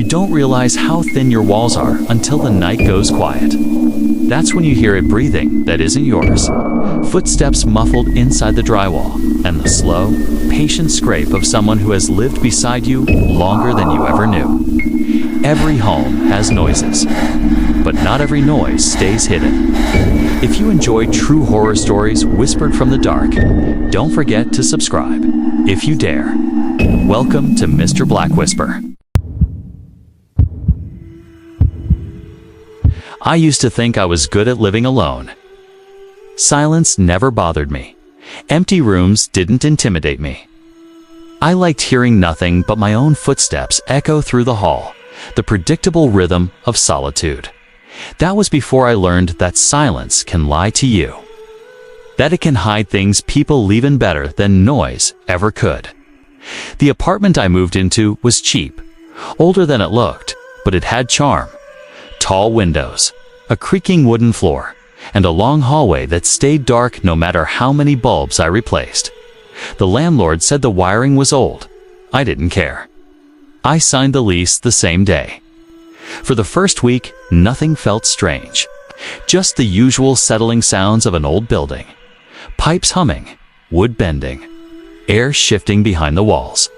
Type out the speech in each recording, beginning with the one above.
don't realize how thin your walls are until the night goes quiet. That's when you hear it breathing that isn't yours. Footsteps muffled inside the drywall, and the slow, patient scrape of someone who has lived beside you longer than you ever knew. Every home has noises, but not every noise stays hidden. If you enjoy true horror stories whispered from the dark, don't forget to subscribe, if you dare. Welcome to Mr. BlackWhisper. I used to think I was good at living alone. Silence never bothered me. Empty rooms didn't intimidate me. I liked hearing nothing but my own footsteps echo through the hall, the predictable rhythm of solitude. That was before I learned that silence can lie to you. That it can hide things people leave in better than noise ever could. The apartment I moved into was cheap, older than it looked, but it had charm. Tall windows, a creaking wooden floor, and a long hallway that stayed dark no matter how many bulbs I replaced. The landlord said the wiring was old. I didn't care. I signed the lease the same day. For the first week, nothing felt strange. Just the usual settling sounds of an old building. Pipes humming, wood bending, air shifting behind the walls.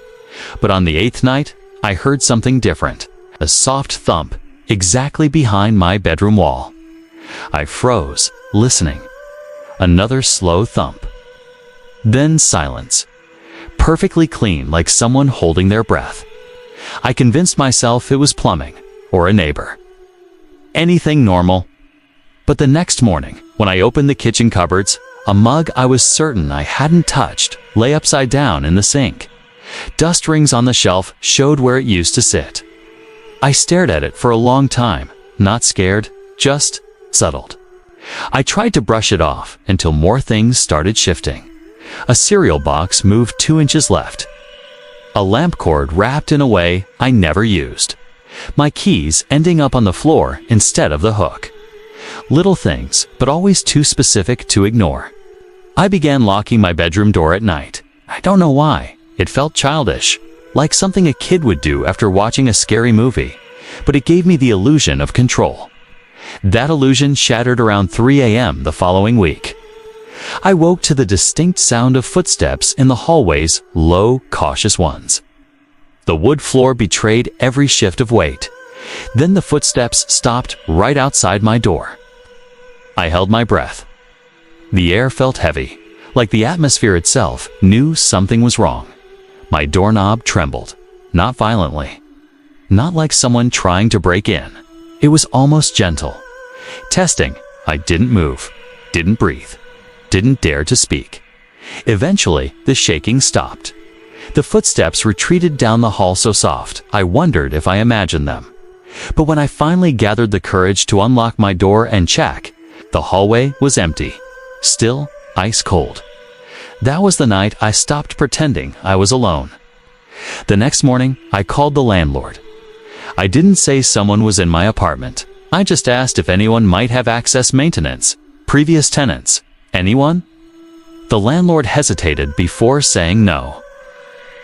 But on the 8th night, I heard something different. A soft thump exactly behind my bedroom wall. I froze, listening. Another slow thump. Then silence. Perfectly clean, like someone holding their breath. I convinced myself it was plumbing or a neighbor. Anything normal. But the next morning, when I opened the kitchen cupboards, a mug I was certain I hadn't touched lay upside down in the sink. Dust rings on the shelf showed where it used to sit. I stared at it for a long time, not scared, just settled. I tried to brush it off until more things started shifting. A cereal box moved 2 inches left. A lamp cord wrapped in a way I never used. My keys ending up on the floor instead of the hook. Little things, but always too specific to ignore. I began locking my bedroom door at night. I don't know why. It felt childish, like something a kid would do after watching a scary movie, but it gave me the illusion of control. That illusion shattered around 3 a.m. the following week. I woke to the distinct sound of footsteps in the hallways, low, cautious ones. The wood floor betrayed every shift of weight. Then the footsteps stopped right outside my door. I held my breath. The air felt heavy, like the atmosphere itself knew something was wrong. My doorknob trembled, not violently. Not like someone trying to break in. It was almost gentle. Testing, I didn't move, didn't breathe, didn't dare to speak. Eventually, the shaking stopped. The footsteps retreated down the hall so soft, I wondered if I imagined them. But when I finally gathered the courage to unlock my door and check, the hallway was empty, still ice cold. That was the night I stopped pretending I was alone. The next morning, I called the landlord. I didn't say someone was in my apartment. I just asked if anyone might have access maintenance, previous tenants, anyone? The landlord hesitated before saying no.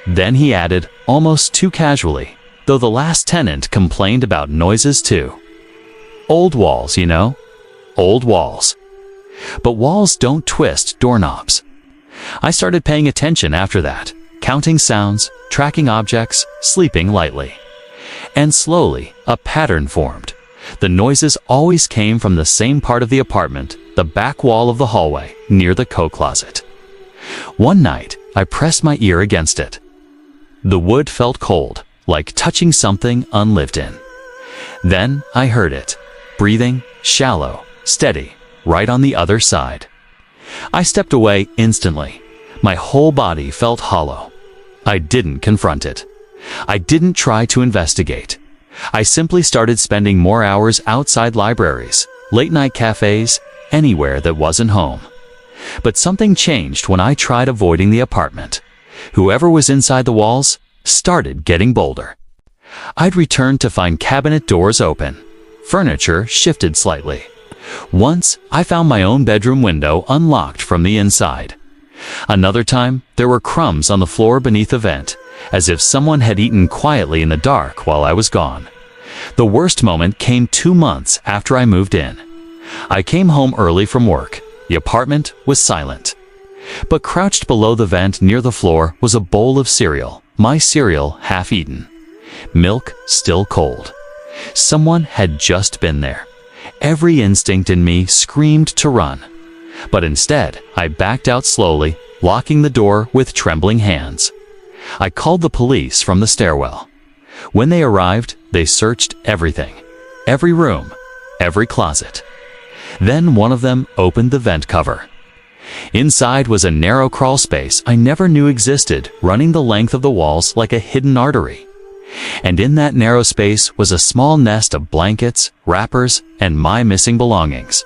Then he added, almost too casually, though the last tenant complained about noises too. Old walls, you know? Old walls. But walls don't twist doorknobs. I started paying attention after that, counting sounds, tracking objects, sleeping lightly. And slowly, a pattern formed. The noises always came from the same part of the apartment, the back wall of the hallway, near the coat closet. One night, I pressed my ear against it. The wood felt cold, like touching something unlived in. Then I heard it, breathing, shallow, steady, right on the other side. I stepped away instantly. My whole body felt hollow. I didn't confront it. I didn't try to investigate. I simply started spending more hours outside libraries, late-night cafes, anywhere that wasn't home. But something changed when I tried avoiding the apartment. Whoever was inside the walls started getting bolder. I'd return to find cabinet doors open. Furniture shifted slightly. Once, I found my own bedroom window unlocked from the inside. Another time, there were crumbs on the floor beneath the vent, as if someone had eaten quietly in the dark while I was gone. The worst moment came 2 months after I moved in. I came home early from work. The apartment was silent. But crouched below the vent near the floor was a bowl of cereal, my cereal half eaten. Milk still cold. Someone had just been there. Every instinct in me screamed to run. But instead, I backed out slowly, locking the door with trembling hands. I called the police from the stairwell. When they arrived, they searched everything. Every room, every closet. Then one of them opened the vent cover. Inside was a narrow crawl space I never knew existed, running the length of the walls like a hidden artery. And in that narrow space was a small nest of blankets, wrappers, and my missing belongings.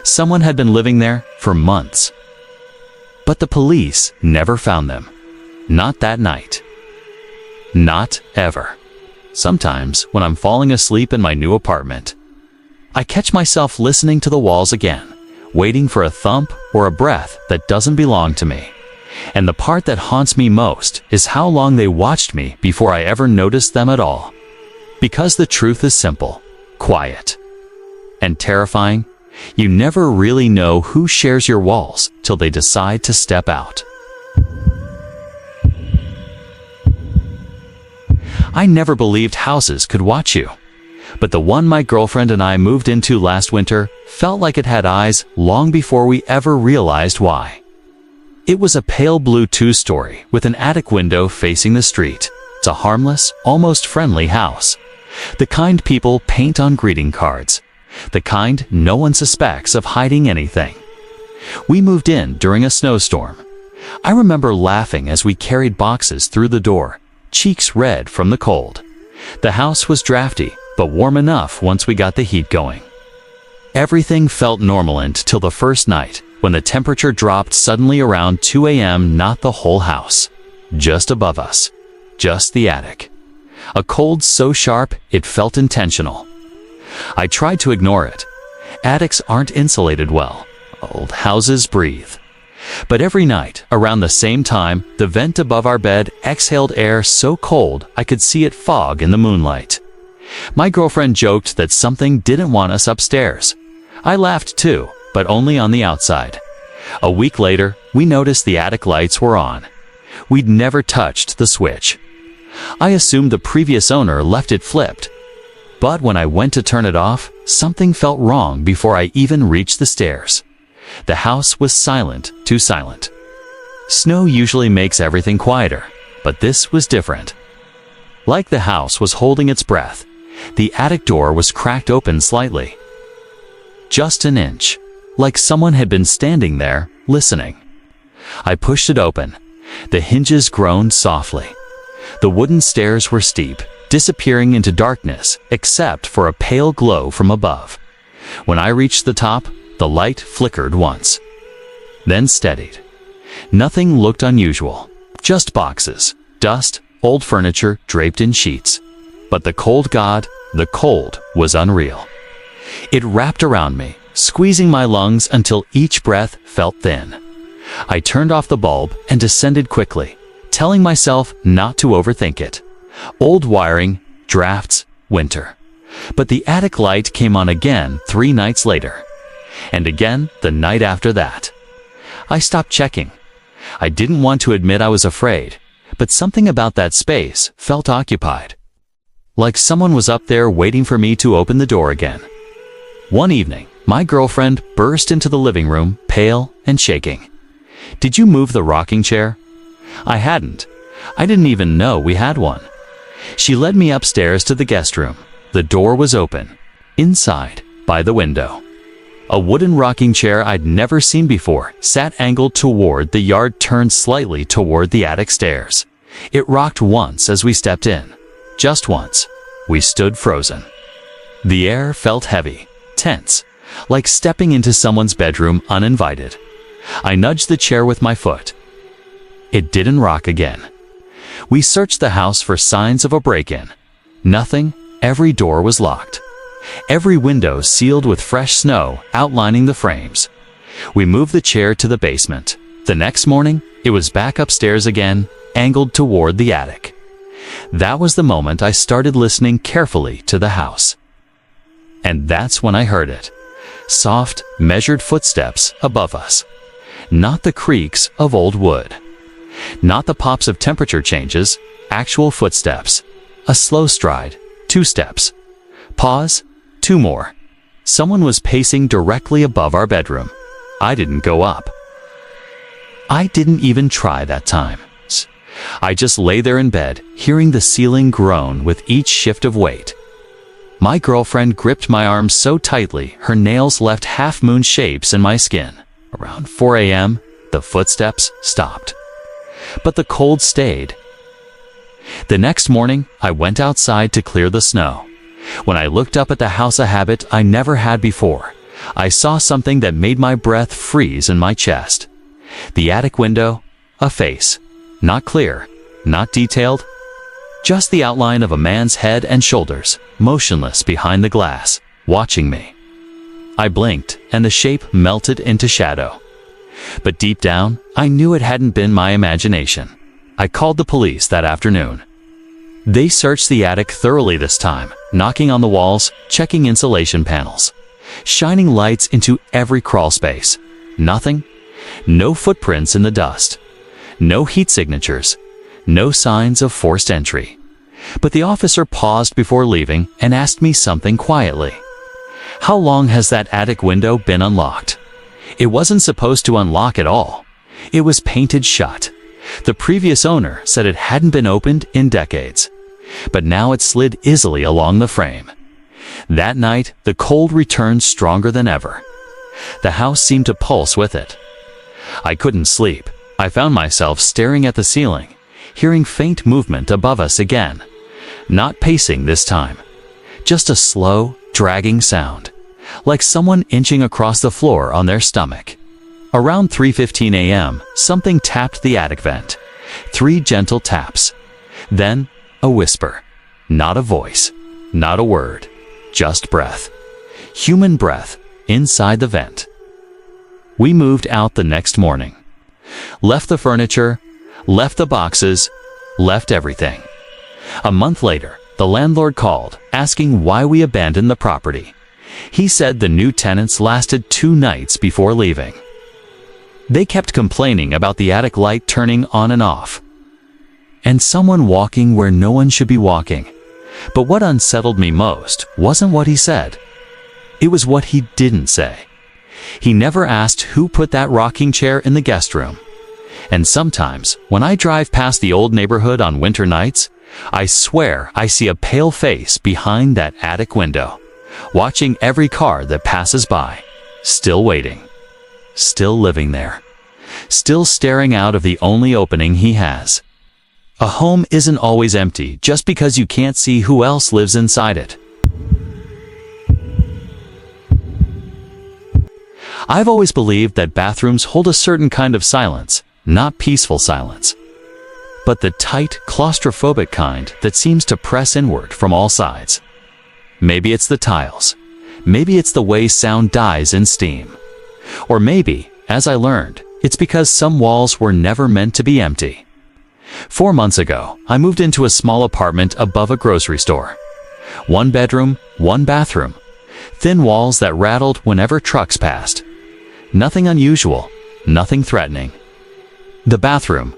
Someone had been living there for months. But the police never found them. Not that night. Not ever. Sometimes, when I'm falling asleep in my new apartment, I catch myself listening to the walls again, waiting for a thump or a breath that doesn't belong to me. And the part that haunts me most is how long they watched me before I ever noticed them at all. Because the truth is simple, quiet, and terrifying. You never really know who shares your walls till they decide to step out. I never believed houses could watch you. But the one my girlfriend and I moved into last winter felt like it had eyes long before we ever realized why. It was a pale blue 2-story with an attic window facing the street. It's a harmless, almost friendly house. The kind people paint on greeting cards. The kind no one suspects of hiding anything. We moved in during a snowstorm. I remember laughing as we carried boxes through the door, cheeks red from the cold. The house was drafty, but warm enough once we got the heat going. Everything felt normal until the first night, when the temperature dropped suddenly around 2 a.m. Not the whole house. Just above us. Just the attic. A cold so sharp it felt intentional. I tried to ignore it. Attics aren't insulated well. Old houses breathe. But every night, around the same time, the vent above our bed exhaled air so cold I could see it fog in the moonlight. My girlfriend joked that something didn't want us upstairs. I laughed too, but only on the outside. A week later, we noticed the attic lights were on. We'd never touched the switch. I assumed the previous owner left it flipped. But when I went to turn it off, something felt wrong before I even reached the stairs. The house was silent, too silent. Snow usually makes everything quieter, but this was different. Like the house was holding its breath, the attic door was cracked open slightly. Just an inch, like someone had been standing there, listening. I pushed it open. The hinges groaned softly. The wooden stairs were steep, disappearing into darkness except for a pale glow from above. When I reached the top, the light flickered once, then steadied. Nothing looked unusual, just boxes, dust, old furniture draped in sheets. But the cold was unreal. It wrapped around me, squeezing my lungs until each breath felt thin. I turned off the bulb and descended quickly, telling myself not to overthink it. Old wiring, drafts, winter. But the attic light came on again 3 nights later. And again the night after that. I stopped checking. I didn't want to admit I was afraid, but something about that space felt occupied. Like someone was up there waiting for me to open the door again. One evening, my girlfriend burst into the living room, pale and shaking. "Did you move the rocking chair?" I hadn't. I didn't even know we had one. She led me upstairs to the guest room. The door was open. Inside, by the window, a wooden rocking chair I'd never seen before sat angled toward the yard, turned slightly toward the attic stairs. It rocked once as we stepped in. Just once. We stood frozen. The air felt heavy, tense, like stepping into someone's bedroom uninvited. I nudged the chair with my foot. It didn't rock again. We searched the house for signs of a break-in. Nothing. Every door was locked. Every window sealed with fresh snow outlining the frames. We moved the chair to the basement. The next morning, it was back upstairs again, angled toward the attic. That was the moment I started listening carefully to the house. And that's when I heard it. Soft, measured footsteps above us. Not the creaks of old wood. Not the pops of temperature changes, actual footsteps. A slow stride, 2 steps. Pause, 2 more. Someone was pacing directly above our bedroom. I didn't go up. I didn't even try that time. I just lay there in bed, hearing the ceiling groan with each shift of weight. My girlfriend gripped my arm so tightly, her nails left half-moon shapes in my skin. Around 4 a.m., the footsteps stopped. But the cold stayed. The next morning, I went outside to clear the snow. When I looked up at the house, a habit I never had before, I saw something that made my breath freeze in my chest. The attic window, a face. Not clear, not detailed, just the outline of a man's head and shoulders, motionless behind the glass, watching me. I blinked, and the shape melted into shadow. But deep down, I knew it hadn't been my imagination. I called the police that afternoon. They searched the attic thoroughly this time, knocking on the walls, checking insulation panels, shining lights into every crawl space. Nothing. No footprints in the dust. No heat signatures. No signs of forced entry. But the officer paused before leaving and asked me something quietly. How long has that attic window been unlocked? It wasn't supposed to unlock at all. It was painted shut. The previous owner said it hadn't been opened in decades. But now it slid easily along the frame. That night, the cold returned stronger than ever. The house seemed to pulse with it. I couldn't sleep. I found myself staring at the ceiling, hearing faint movement above us again. Not pacing this time. Just a slow, dragging sound, like someone inching across the floor on their stomach. Around 3:15 a.m., something tapped the attic vent. 3 gentle taps. Then, a whisper. Not a voice. Not a word. Just breath. Human breath inside the vent. We moved out the next morning. Left the furniture, left the boxes, left everything. A month later, the landlord called, asking why we abandoned the property. He said the new tenants lasted 2 nights before leaving. They kept complaining about the attic light turning on and off, and someone walking where no one should be walking. But what unsettled me most wasn't what he said. It was what he didn't say. He never asked who put that rocking chair in the guest room. And sometimes, when I drive past the old neighborhood on winter nights, I swear I see a pale face behind that attic window, watching every car that passes by, still waiting, still living there, still staring out of the only opening he has. A home isn't always empty just because you can't see who else lives inside it. I've always believed that bathrooms hold a certain kind of silence, not peaceful silence, but the tight, claustrophobic kind that seems to press inward from all sides. Maybe it's the tiles. Maybe it's the way sound dies in steam. Or maybe, as I learned, it's because some walls were never meant to be empty. 4 months ago, I moved into a small apartment above a grocery store. 1 bedroom, 1 bathroom. Thin walls that rattled whenever trucks passed. Nothing unusual, nothing threatening. The bathroom,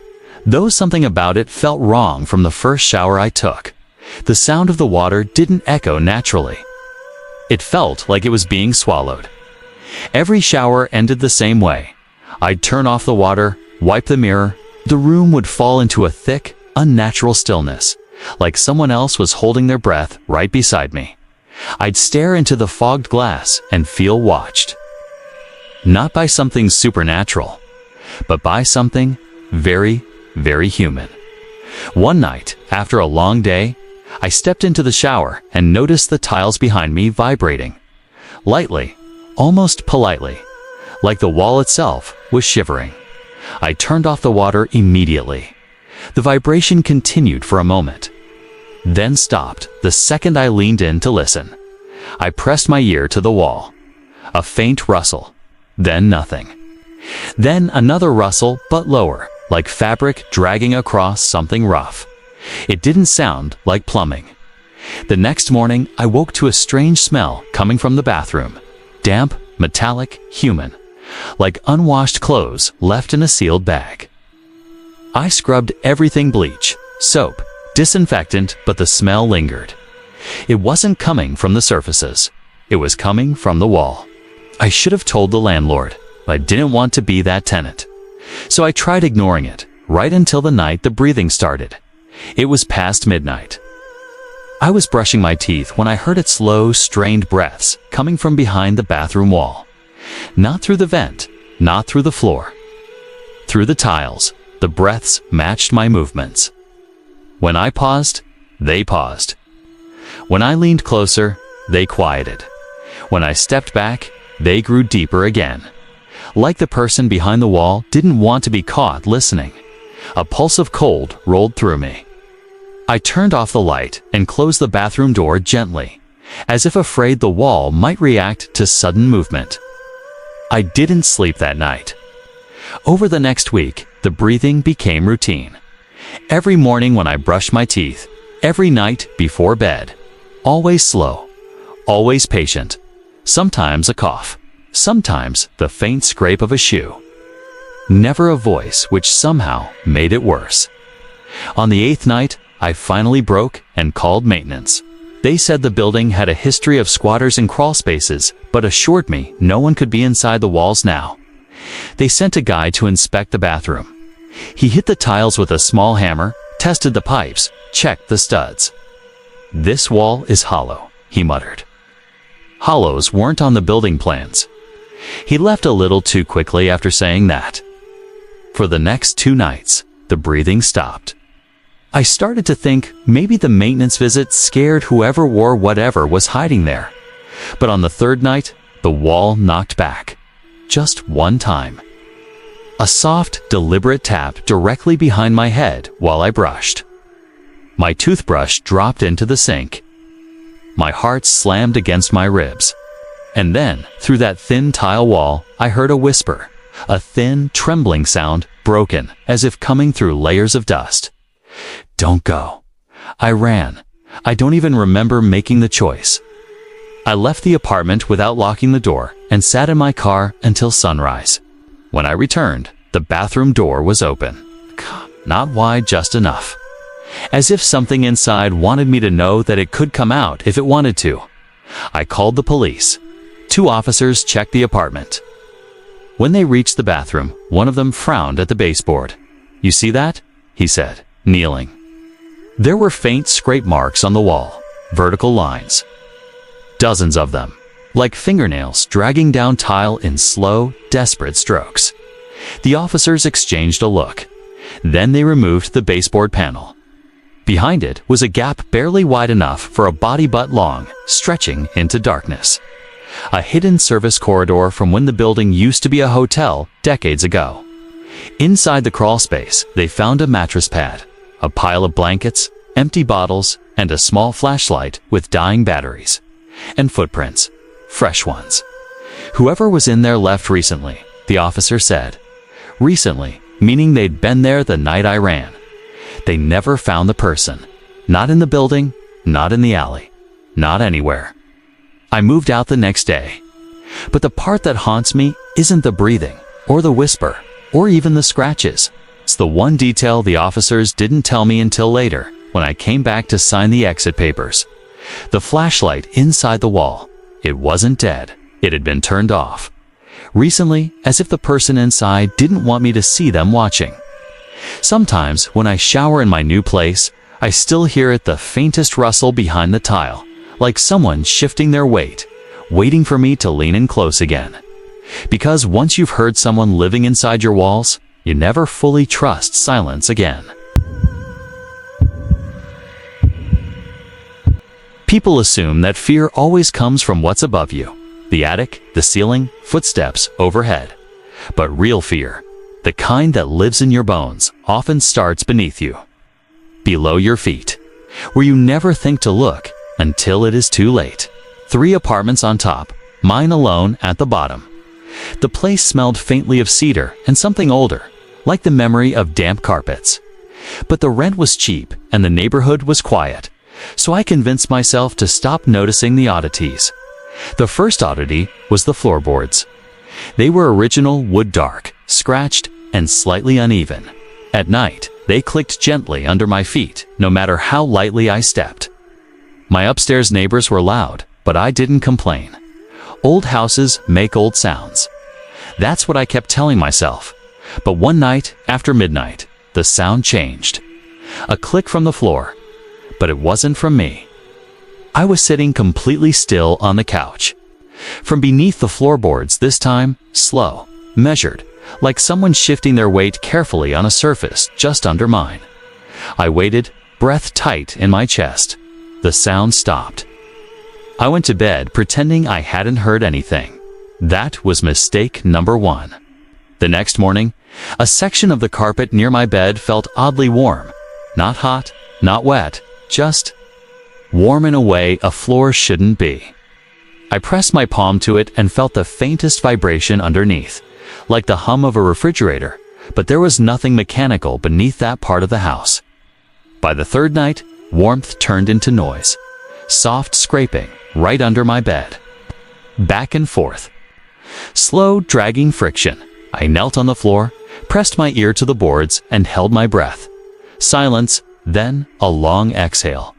though something about it felt wrong from the first shower I took. The sound of the water didn't echo naturally. It felt like it was being swallowed. Every shower ended the same way. I'd turn off the water, wipe the mirror. The room would fall into a thick, unnatural stillness, like someone else was holding their breath right beside me. I'd stare into the fogged glass and feel watched. Not by something supernatural, but by something very, very human. One night, after a long day, I stepped into the shower and noticed the tiles behind me vibrating. Lightly, almost politely, like the wall itself was shivering. I turned off the water immediately. The vibration continued for a moment, then stopped the second I leaned in to listen. I pressed my ear to the wall. A faint rustle, then nothing. Then another rustle, but lower, like fabric dragging across something rough. It didn't sound like plumbing. The next morning, I woke to a strange smell coming from the bathroom. Damp, metallic, human. Like unwashed clothes left in a sealed bag. I scrubbed everything: bleach, soap, disinfectant, but the smell lingered. It wasn't coming from the surfaces. It was coming from the wall. I should have told the landlord, but I didn't want to be that tenant. So I tried ignoring it, right until the night the breathing started. It was past midnight. I was brushing my teeth when I heard its slow, strained breaths coming from behind the bathroom wall. Not through the vent, not through the floor. Through the tiles, the breaths matched my movements. When I paused, they paused. When I leaned closer, they quieted. When I stepped back, they grew deeper again. Like the person behind the wall didn't want to be caught listening. A pulse of cold rolled through me. I turned off the light and closed the bathroom door gently, as if afraid the wall might react to sudden movement. I didn't sleep that night. Over the next week, the breathing became routine. Every morning when I brushed my teeth, every night before bed. Always slow, always patient. Sometimes a cough, sometimes the faint scrape of a shoe. Never a voice which somehow made it worse. On the 8th night, I finally broke and called maintenance. They said the building had a history of squatters and crawl spaces, but assured me no one could be inside the walls now. They sent a guy to inspect the bathroom. He hit the tiles with a small hammer, tested the pipes, checked the studs. "This wall is hollow," he muttered. Hollows weren't on the building plans. He left a little too quickly after saying that. For the next 2 nights, the breathing stopped. I started to think maybe the maintenance visit scared whoever or whatever was hiding there. But on the 3rd night, the wall knocked back. Just one time. A soft, deliberate tap directly behind my head while I brushed. My toothbrush dropped into the sink. My heart slammed against my ribs. And then, through that thin tile wall, I heard a whisper. A thin, trembling sound, broken, as if coming through layers of dust. "Don't go." I ran. I don't even remember making the choice. I left the apartment without locking the door and sat in my car until sunrise. When I returned, the bathroom door was open. Not wide, just enough. As if something inside wanted me to know that it could come out if it wanted to. I called the police. 2 officers checked the apartment. When they reached the bathroom, one of them frowned at the baseboard. "You see that?" he said, kneeling. There were faint scrape marks on the wall, vertical lines. Dozens of them, like fingernails dragging down tile in slow, desperate strokes. The officers exchanged a look. Then they removed the baseboard panel. Behind it was a gap barely wide enough for a body but long, stretching into darkness. A hidden service corridor from when the building used to be a hotel decades ago. Inside the crawl space, they found a mattress pad, a pile of blankets, empty bottles, and a small flashlight with dying batteries. And footprints, fresh ones. Whoever was in there left recently, the officer said. Recently, meaning they'd been there the night I ran. They never found the person. Not in the building, not in the alley, not anywhere. I moved out the next day. But the part that haunts me isn't the breathing, or the whisper, or even the scratches. It's the one detail the officers didn't tell me until later, when I came back to sign the exit papers. The flashlight inside the wall. It wasn't dead. It had been turned off. Recently, as if the person inside didn't want me to see them watching. Sometimes, when I shower in my new place, I still hear it, the faintest rustle behind the tile, like someone shifting their weight, waiting for me to lean in close again. Because once you've heard someone living inside your walls, you never fully trust silence again. People assume that fear always comes from what's above you, the attic, the ceiling, footsteps overhead. But real fear, the kind that lives in your bones, often starts beneath you, below your feet, where you never think to look until it is too late. 3 apartments on top, mine alone at the bottom. The place smelled faintly of cedar and something older, like the memory of damp carpets. But the rent was cheap and the neighborhood was quiet, so I convinced myself to stop noticing the oddities. The first oddity was the floorboards. They were original wood dark, scratched, and slightly uneven. At night, they clicked gently under my feet, no matter how lightly I stepped. My upstairs neighbors were loud, but I didn't complain. Old houses make old sounds. That's what I kept telling myself. But one night, after midnight, the sound changed. A click from the floor. But it wasn't from me. I was sitting completely still on the couch. From beneath the floorboards this time, slow, measured, like someone shifting their weight carefully on a surface just under mine. I waited, breath tight in my chest. The sound stopped. I went to bed pretending I hadn't heard anything. That was mistake number one. The next morning, a section of the carpet near my bed felt oddly warm. Not hot, not wet, just warm in a way a floor shouldn't be. I pressed my palm to it and felt the faintest vibration underneath, like the hum of a refrigerator, but there was nothing mechanical beneath that part of the house. By the third night, warmth turned into noise. Soft scraping right under my bed. Back and forth. Slow, dragging friction. I knelt on the floor, pressed my ear to the boards, and held my breath. Silence, then a long exhale.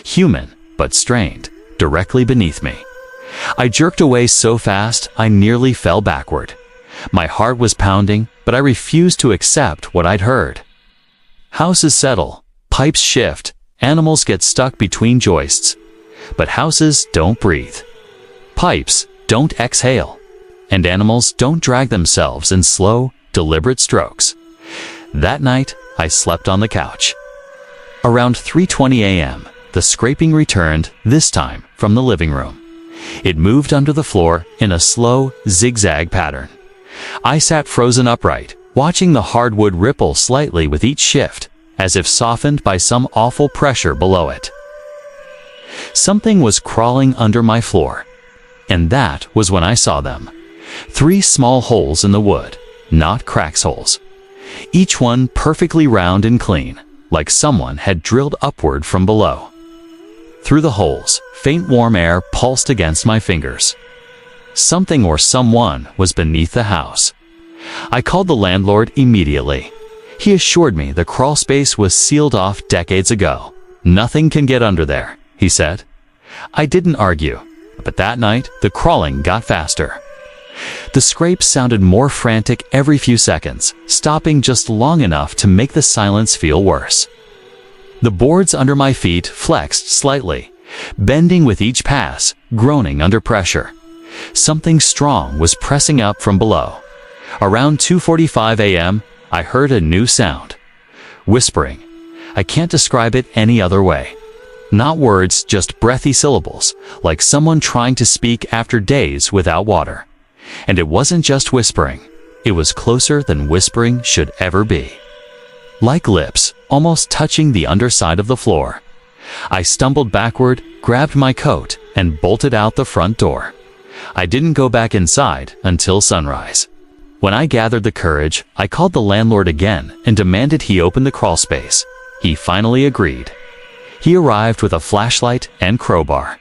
Human, but strained, directly beneath me. I jerked away so fast I nearly fell backward. My heart was pounding, but I refused to accept what I'd heard. Houses settle, pipes shift, animals get stuck between joists. But houses don't breathe. Pipes don't exhale. And animals don't drag themselves in slow, deliberate strokes. That night, I slept on the couch. Around 3:20 a.m., the scraping returned, this time from the living room. It moved under the floor in a slow, zigzag pattern. I sat frozen upright, watching the hardwood ripple slightly with each shift, as if softened by some awful pressure below it. Something was crawling under my floor. And that was when I saw them. 3 small holes in the wood, not cracks holes. Each one perfectly round and clean, like someone had drilled upward from below. Through the holes, faint warm air pulsed against my fingers. Something or someone was beneath the house. I called the landlord immediately. He assured me the crawl space was sealed off decades ago. Nothing can get under there, he said. I didn't argue, but that night the crawling got faster. The scrapes sounded more frantic every few seconds, stopping just long enough to make the silence feel worse. The boards under my feet flexed slightly, bending with each pass, groaning under pressure. Something strong was pressing up from below. Around 2:45 a.m., I heard a new sound. Whispering. I can't describe it any other way. Not words, just breathy syllables, like someone trying to speak after days without water. And it wasn't just whispering. It was closer than whispering should ever be. Like lips, almost touching the underside of the floor. I stumbled backward, grabbed my coat, and bolted out the front door. I didn't go back inside until sunrise. When I gathered the courage, I called the landlord again and demanded he open the crawl space. He finally agreed. He arrived with a flashlight and crowbar.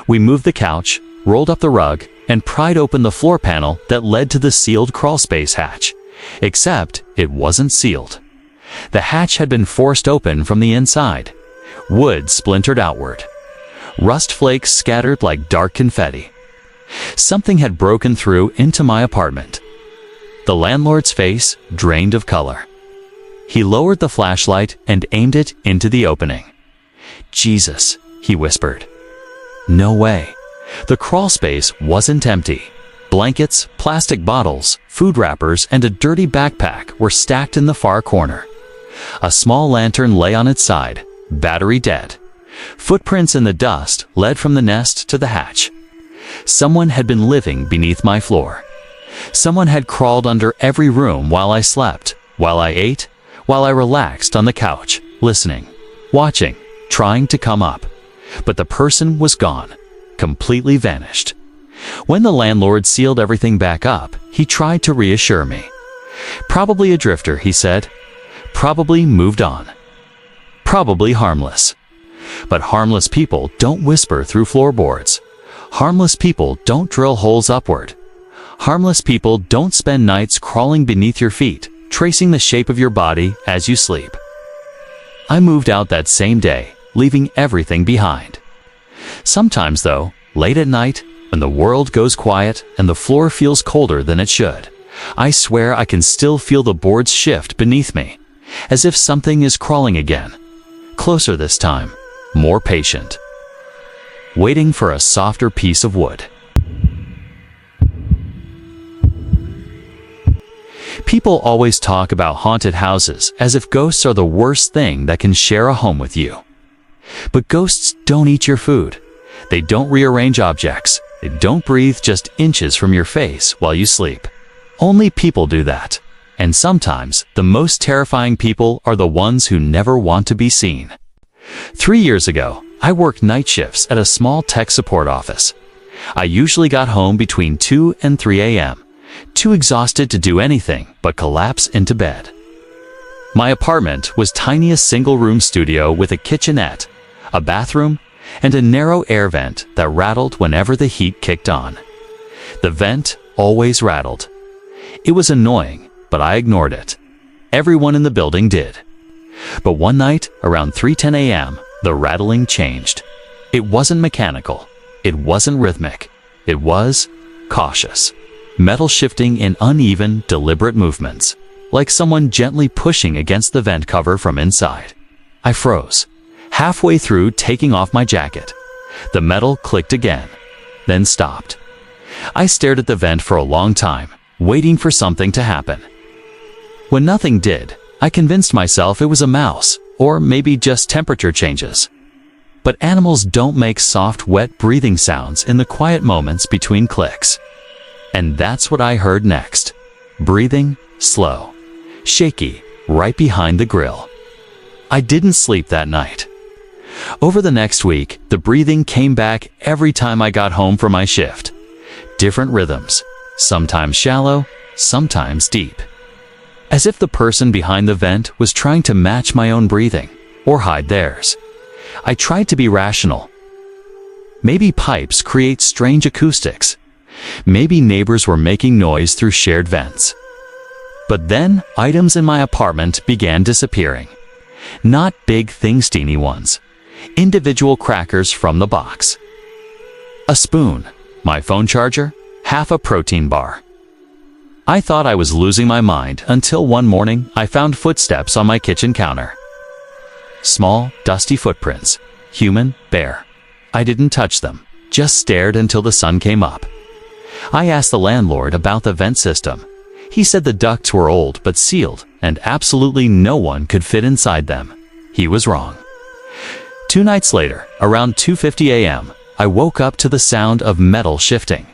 We moved the couch, rolled up the rug, and pried open the floor panel that led to the sealed crawlspace hatch. Except it wasn't sealed. The hatch had been forced open from the inside. Wood splintered outward. Rust flakes scattered like dark confetti. Something had broken through into my apartment. The landlord's face drained of color. He lowered the flashlight and aimed it into the opening. Jesus, he whispered. No way. The crawl space wasn't empty. Blankets, plastic bottles, food wrappers, and a dirty backpack were stacked in the far corner. A small lantern lay on its side, battery dead. Footprints in the dust led from the nest to the hatch. Someone had been living beneath my floor. Someone had crawled under every room while I slept, while I ate, while I relaxed on the couch, listening, watching, trying to come up. But the person was gone, completely vanished. When the landlord sealed everything back up, he tried to reassure me. Probably a drifter, he said. Probably moved on. Probably harmless. But harmless people don't whisper through floorboards. Harmless people don't drill holes upward. Harmless people don't spend nights crawling beneath your feet, tracing the shape of your body as you sleep. I moved out that same day, leaving everything behind. Sometimes, though, late at night, when the world goes quiet and the floor feels colder than it should, I swear I can still feel the boards shift beneath me, as if something is crawling again. Closer this time, more patient, waiting for a softer piece of wood. People always talk about haunted houses as if ghosts are the worst thing that can share a home with you. But ghosts don't eat your food. They don't rearrange objects. They don't breathe just inches from your face while you sleep. Only people do that. And sometimes, the most terrifying people are the ones who never want to be seen. 3 years ago, I worked night shifts at a small tech support office. I usually got home between 2 and 3 a.m., too exhausted to do anything but collapse into bed. My apartment was tiny, a single-room studio with a kitchenette, a bathroom, and a narrow air vent that rattled whenever the heat kicked on. The vent always rattled. It was annoying, but I ignored it. Everyone in the building did. But one night, around 3:10 a.m., the rattling changed. It wasn't mechanical. It wasn't rhythmic. It was cautious. Metal shifting in uneven, deliberate movements, like someone gently pushing against the vent cover from inside. I froze, halfway through taking off my jacket. The metal clicked again, then stopped. I stared at the vent for a long time, waiting for something to happen. When nothing did, I convinced myself it was a mouse, or maybe just temperature changes. But animals don't make soft, wet breathing sounds in the quiet moments between clicks. And that's what I heard next. Breathing, slow, shaky, right behind the grill. I didn't sleep that night. Over the next week, the breathing came back every time I got home from my shift. Different rhythms, sometimes shallow, sometimes deep. As if the person behind the vent was trying to match my own breathing, or hide theirs. I tried to be rational. Maybe pipes create strange acoustics. Maybe neighbors were making noise through shared vents. But then, items in my apartment began disappearing. Not big thingsteeny ones. Individual crackers from the box. A spoon, my phone charger, half a protein bar. I thought I was losing my mind until one morning I found footsteps on my kitchen counter. Small, dusty footprints. Human, bare. I didn't touch them, just stared until the sun came up. I asked the landlord about the vent system. He said the ducts were old but sealed, and absolutely no one could fit inside them. He was wrong. 2 nights later, around 2:50 a.m., I woke up to the sound of metal shifting.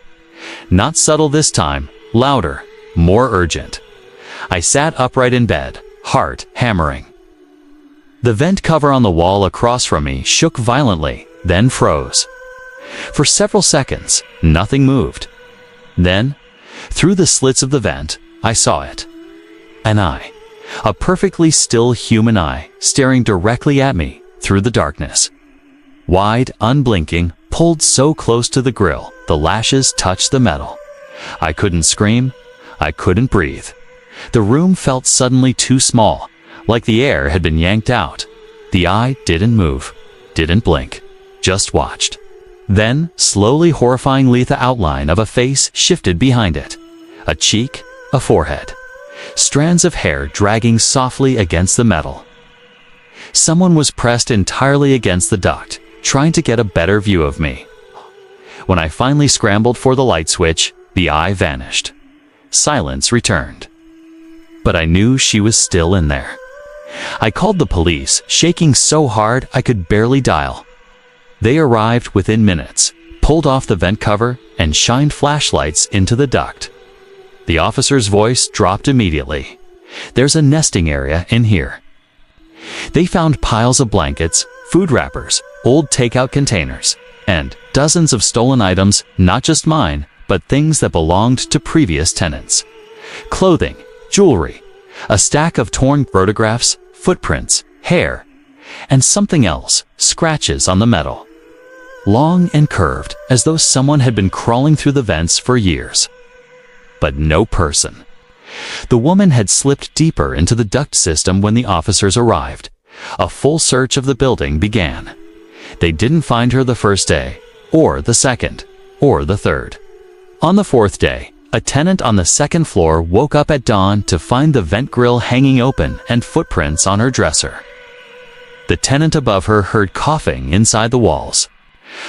Not subtle this time, louder, more urgent. I sat upright in bed, heart hammering. The vent cover on the wall across from me shook violently, then froze. For several seconds, nothing moved. Then, through the slits of the vent, I saw it. An eye. A perfectly still human eye, staring directly at me through the darkness. Wide, unblinking, pulled so close to the grill, the lashes touched the metal. I couldn't scream. I couldn't breathe. The room felt suddenly too small, like the air had been yanked out. The eye didn't move, didn't blink, just watched. Then, slowly horrifyingly, the outline of a face shifted behind it. A cheek, a forehead. Strands of hair dragging softly against the metal. Someone was pressed entirely against the duct, trying to get a better view of me. When I finally scrambled for the light switch, the eye vanished. Silence returned. But I knew she was still in there. I called the police, shaking so hard I could barely dial. They arrived within minutes, pulled off the vent cover, and shined flashlights into the duct. The officer's voice dropped immediately. "There's a nesting area in here." They found piles of blankets, food wrappers, old takeout containers, and dozens of stolen items, not just mine, but things that belonged to previous tenants. Clothing, jewelry, a stack of torn photographs, footprints, hair. and something else, scratches on the metal. Long and curved, as though someone had been crawling through the vents for years. But no person. The woman had slipped deeper into the duct system when the officers arrived. A full search of the building began. They didn't find her the first day, or the second, or the third. On the fourth day, a tenant on the second floor woke up at dawn to find the vent grill hanging open and footprints on her dresser. The tenant above her heard coughing inside the walls.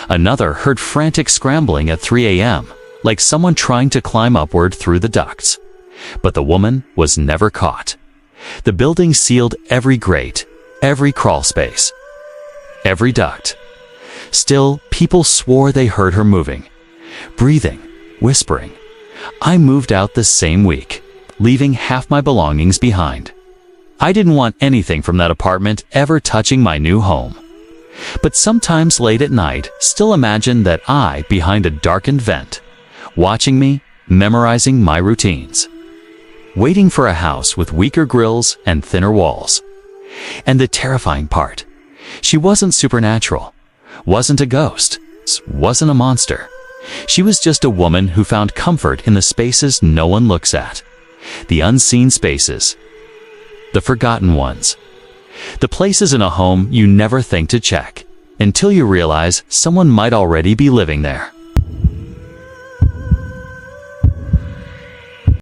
Another heard frantic scrambling at 3 a.m., like someone trying to climb upward through the ducts. But the woman was never caught. The building sealed every grate, every crawl space, every duct. Still, people swore they heard her moving, breathing, whispering. I moved out the same week, leaving half my belongings behind. I didn't want anything from that apartment ever touching my new home. But sometimes late at night, still imagine that I behind a darkened vent, watching me, memorizing my routines, waiting for a house with weaker grills and thinner walls. And the terrifying part, she wasn't supernatural, wasn't a ghost, wasn't a monster. She was just a woman who found comfort in the spaces no one looks at, the unseen spaces, the forgotten ones, the places in a home you never think to check, until you realize someone might already be living there.